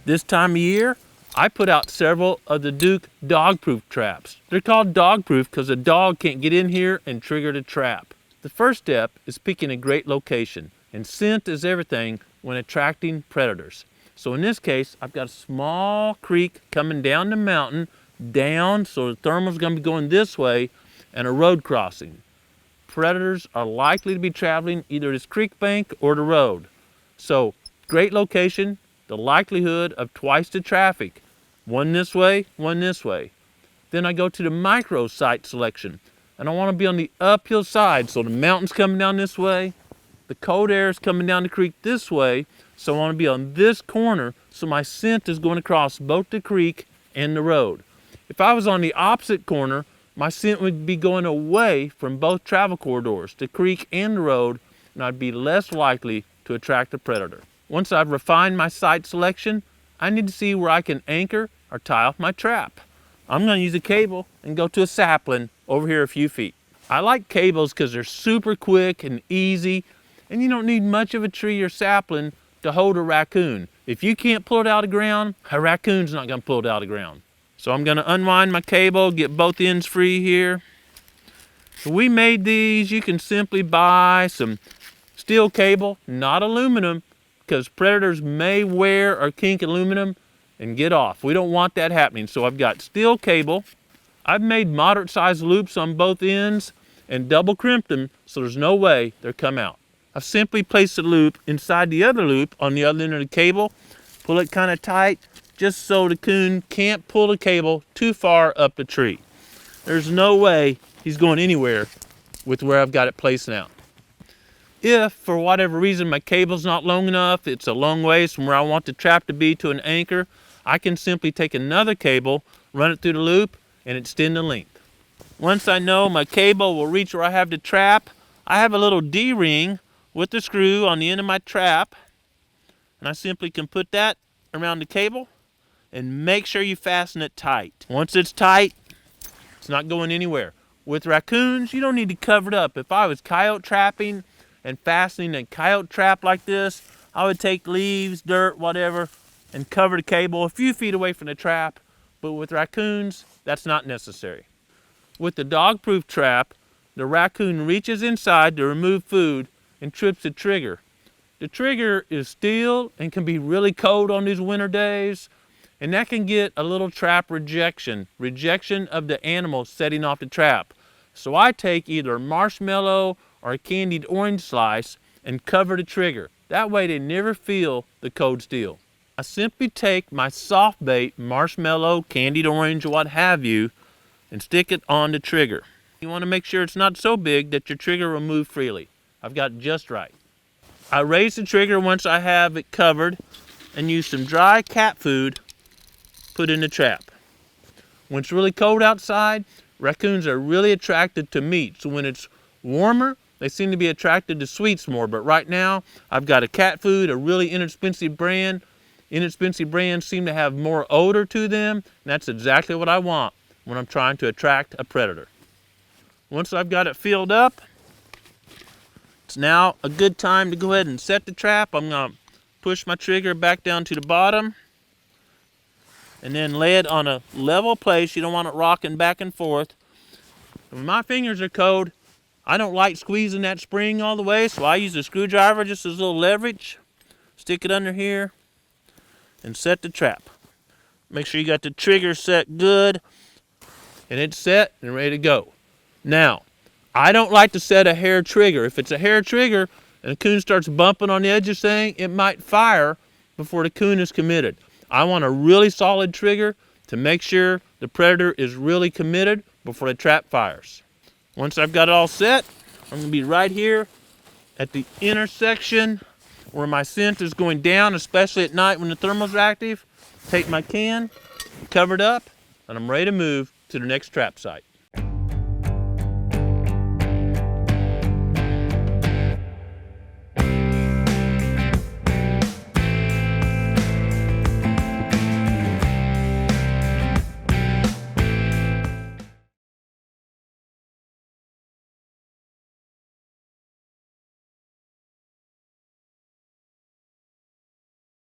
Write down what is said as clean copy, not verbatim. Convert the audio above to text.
This time of year, I put out several of the Duke Dogproof traps. They're called Dogproof because a dog can't get in here and trigger the trap. The first step is picking a great location, and scent is everything when attracting predators. So in this case, I've got a small creek coming down the mountain, down, so the thermal's going to be going this way, and a road crossing. Predators are likely to be traveling either this creek bank or the road. So, great location, the likelihood of twice the traffic. One this way, one this way. Then I go to the micro site selection, and I want to be on the uphill side, so the mountain's coming down this way, the cold air is coming down the creek this way, so I want to be on this corner, so my scent is going across both the creek and the road. If I was on the opposite corner, my scent would be going away from both travel corridors, the creek and the road, and I'd be less likely to attract a predator. Once I've refined my site selection, I need to see where I can anchor or tie off my trap. I'm going to use a cable and go to a sapling over here a few feet. I like cables because they're super quick and easy, and you don't need much of a tree or sapling to hold a raccoon. If you can't pull it out of the ground, a raccoon's not going to pull it out of the ground. So I'm going to unwind my cable, get both ends free here. So we made these. You can simply buy some steel cable, not aluminum, because predators may wear or kink aluminum and get off. We don't want that happening. So I've got steel cable. I've made moderate sized loops on both ends and double crimped them so there's no way they'll come out. I've simply placed the loop inside the other loop on the other end of the cable, pull it kind of tight, just so the coon can't pull the cable too far up the tree. There's no way he's going anywhere with where I've got it placed now. If, for whatever reason, my cable's not long enough, it's a long ways from where I want the trap to be to an anchor, I can simply take another cable, run it through the loop, and extend the length. Once I know my cable will reach where I have the trap, I have a little D-ring with the screw on the end of my trap, and I simply can put that around the cable and make sure you fasten it tight. Once it's tight, it's not going anywhere. With raccoons, you don't need to cover it up. If I was coyote trapping and fastening a coyote trap like this, I would take leaves, dirt, whatever, and cover the cable a few feet away from the trap. But with raccoons, that's not necessary. With the dog-proof trap, the raccoon reaches inside to remove food and trips the trigger. The trigger is steel and can be really cold on these winter days, and that can get a little trap rejection of the animal setting off the trap. So I take either a marshmallow or a candied orange slice and cover the trigger. That way they never feel the cold steel. I simply take my soft bait, marshmallow, candied orange, what have you, and stick it on the trigger. You want to make sure it's not so big that your trigger will move freely. I've got it just right. I raise the trigger once I have it covered and use some dry cat food put in the trap. When it's really cold outside, raccoons are really attracted to meat. So when it's warmer, they seem to be attracted to sweets more. But right now, I've got a cat food, a really inexpensive brand. Inexpensive brands seem to have more odor to them, and that's exactly what I want when I'm trying to attract a predator. Once I've got it filled up, it's now a good time to go ahead and set the trap. I'm going to push my trigger back down to the bottom and then lay it on a level place. You don't want it rocking back and forth. When my fingers are cold, I don't like squeezing that spring all the way, so I use a screwdriver just as a little leverage. Stick it under here and set the trap. Make sure you got the trigger set good, and it's set and ready to go. Now, I don't like to set a hair trigger. If it's a hair trigger and the coon starts bumping on the edge of this thing, it might fire before the coon is committed. I want a really solid trigger to make sure the predator is really committed before the trap fires. Once I've got it all set, I'm going to be right here at the intersection where my scent is going down, especially at night when the thermals are active. Take my can, cover it up, and I'm ready to move to the next trap site.